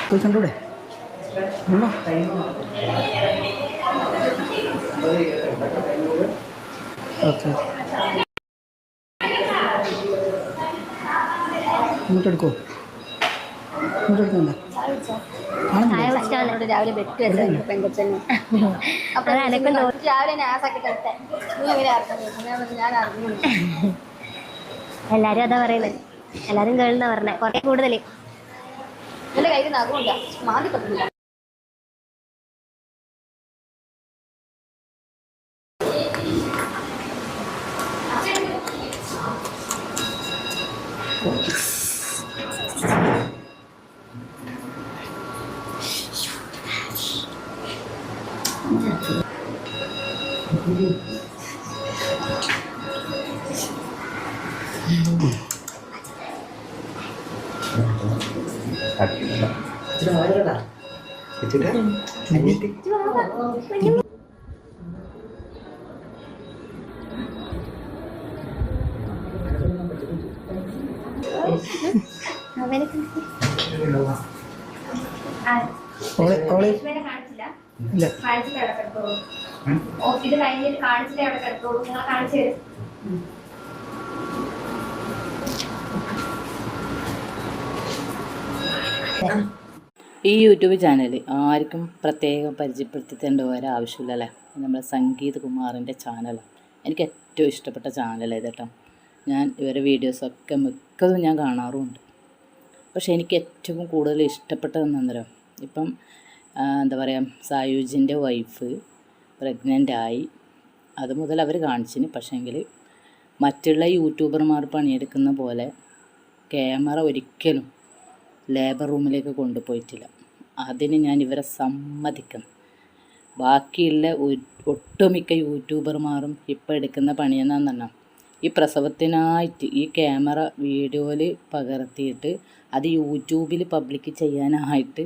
പോയി കണ്ടൂടെ ഓക്കെ ഇങ്ങോട്ടെടുക്കോ ഇങ്ങോട്ടെടുക്കണ്ട രാവിലെ ബെറ്റ് വെച്ചു പെങ്കൊച്ചന് അപ്പൊ രാവിലെ നാസാക്കിട്ടെ ഞാൻ അറിഞ്ഞു. എല്ലാരും അതാ പറയുന്നത്, എല്ലാരും കേൾന്നാ പറഞ്ഞേ കുറെ കൂടുതൽ. എന്റെ കയ്യിൽ നഖമില്ല, മാതി പറ്റില്ല. ഇത് കഴിഞ്ഞിട്ട് കാണിച്ചിട്ട് അവിടെ കിടത്തോളൂ, നിങ്ങൾ കാണിച്ചു തരും. ഈ യൂട്യൂബ് ചാനൽ ആർക്കും പ്രത്യേകം പരിചയപ്പെടുത്തി തരേണ്ട ഒരു ആവശ്യമില്ലല്ലേ. നമ്മുടെ സംഗീത് കുമാറിൻ്റെ ചാനലാണ് എനിക്ക് ഏറ്റവും ഇഷ്ടപ്പെട്ട ചാനലാണ് ഇത് കേട്ടോ. ഞാൻ ഇവരുടെ വീഡിയോസൊക്കെ മിക്കതും ഞാൻ കാണാറുമുണ്ട്. പക്ഷേ എനിക്ക് ഏറ്റവും കൂടുതൽ ഇഷ്ടപ്പെട്ടതെന്നേരം ഇപ്പം എന്താ പറയുക, സായുജിൻ്റെ വൈഫ് പ്രഗ്നൻ്റായി അത് മുതൽ അവർ കാണിച്ചിന്. പക്ഷേങ്കിൽ മറ്റുള്ള യൂട്യൂബർമാർ പണിയെടുക്കുന്ന പോലെ ക്യാമറ ഒരിക്കലും ലേബർ റൂമിലേക്ക് കൊണ്ടുപോയിട്ടില്ല. അതിന് ഞാൻ ഇവരെ സമ്മതിക്കണം. ബാക്കിയുള്ള ഒട്ടുമിക്ക യൂട്യൂബർമാരും ഇപ്പോൾ എടുക്കുന്ന പണിയെന്നാന്ന് പറഞ്ഞാൽ ഈ പ്രസവത്തിനായിട്ട് ഈ ക്യാമറ വീഡിയോയിൽ പകർത്തിയിട്ട് അത് യൂട്യൂബിൽ പബ്ലിക് ചെയ്യാനായിട്ട്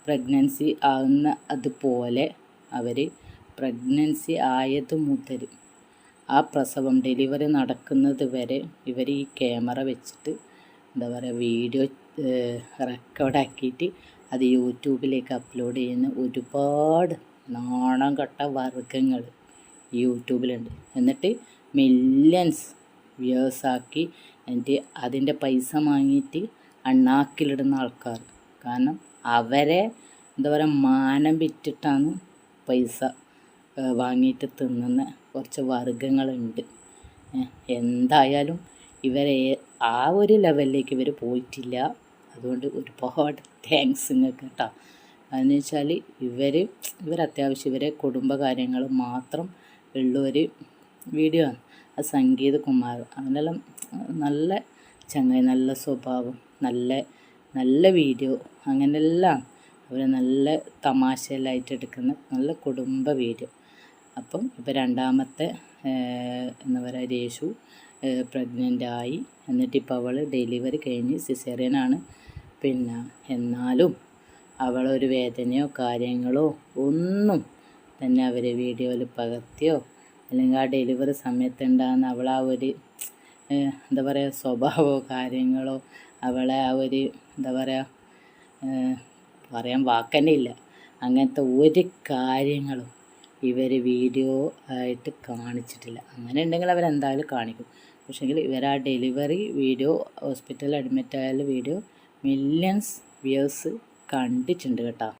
പ്രഗ്നൻസി ആകുന്ന അതുപോലെ അവർ പ്രഗ്നൻസി ആയത് മുതൽ ആ പ്രസവം ഡെലിവറി നടക്കുന്നത് വരെ ഇവർ ഈ ക്യാമറ വെച്ചിട്ട് എന്താ പറയുക വീഡിയോ റെക്കോർഡാക്കിയിട്ട് അത് യൂട്യൂബിലേക്ക് അപ്ലോഡ് ചെയ്യുന്ന ഒരുപാട് നാണം കെട്ട വർഗ്ഗങ്ങൾ യൂട്യൂബിലുണ്ട്. എന്നിട്ട് മില്യൺസ് വ്യൂസാക്കി എന്നിട്ട് അതിൻ്റെ പൈസ വാങ്ങിയിട്ട് അണ്ണാക്കിലിടുന്ന ആൾക്കാർ. കാരണം അവരെ എന്താ പറയുക മാനം വിറ്റിട്ടാണ് പൈസ വാങ്ങിയിട്ട് തിന്നുന്ന കുറച്ച് വർഗ്ഗങ്ങളുണ്ട്. എന്തായാലും ഇവരെ ആ ഒരു ലെവലിലേക്ക് ഇവർ പോയിട്ടില്ല. അതുകൊണ്ട് ഒരുപാട് താങ്ക്സ് നിങ്ങൾക്ക് കേട്ടോ. അതെന്ന് വെച്ചാൽ ഇവരത്യാവശ്യം ഇവരെ കുടുംബകാര്യങ്ങൾ മാത്രം ഉള്ളൊരു വീഡിയോ ആണ്. അത് സംഗീത് കുമാർ അങ്ങനെല്ലാം നല്ല ചങ്ങായി, നല്ല സ്വഭാവം, നല്ല വീഡിയോ, അങ്ങനെയെല്ലാം അവർ നല്ല തമാശയിലായിട്ട് എടുക്കുന്ന നല്ല കുടുംബ വീഡിയോ. അപ്പം ഇപ്പോൾ രണ്ടാമത്തെ എന്താ പറയുക രേഷു പ്രഗ്നൻ്റായി. എന്നിട്ടിപ്പോൾ അവൾ ഡെലിവറി കഴിഞ്ഞ് സിസേറിയനാണ്. പിന്നെ എന്നാലും അവളൊരു വേദനയോ കാര്യങ്ങളോ ഒന്നും തന്നെ അവർ വീഡിയോയിൽ പകർത്തിയോ അല്ലെങ്കിൽ ആ ഡെലിവറി സമയത്തുണ്ടാകുന്ന അവളാ ഒരു എന്താ പറയുക സ്വഭാവമോ കാര്യങ്ങളോ അവളെ ആ ഒരു എന്താ പറയുക പറയാൻ വാക്കന്നെ ഇല്ല, അങ്ങനത്തെ ഒരു കാര്യങ്ങളും ഇവർ വീഡിയോ ആയിട്ട് കാണിച്ചിട്ടില്ല. അങ്ങനെ ഉണ്ടെങ്കിൽ അവരെന്തായാലും കാണിക്കും. പക്ഷേങ്കിൽ ഇവർ ആ ഡെലിവറി വീഡിയോ ഹോസ്പിറ്റലിൽ അഡ്മിറ്റ് ആയാലും വീഡിയോ മില്യൺസ് വ്യൂസ് കണ്ടിട്ടുണ്ട് കേട്ടോ.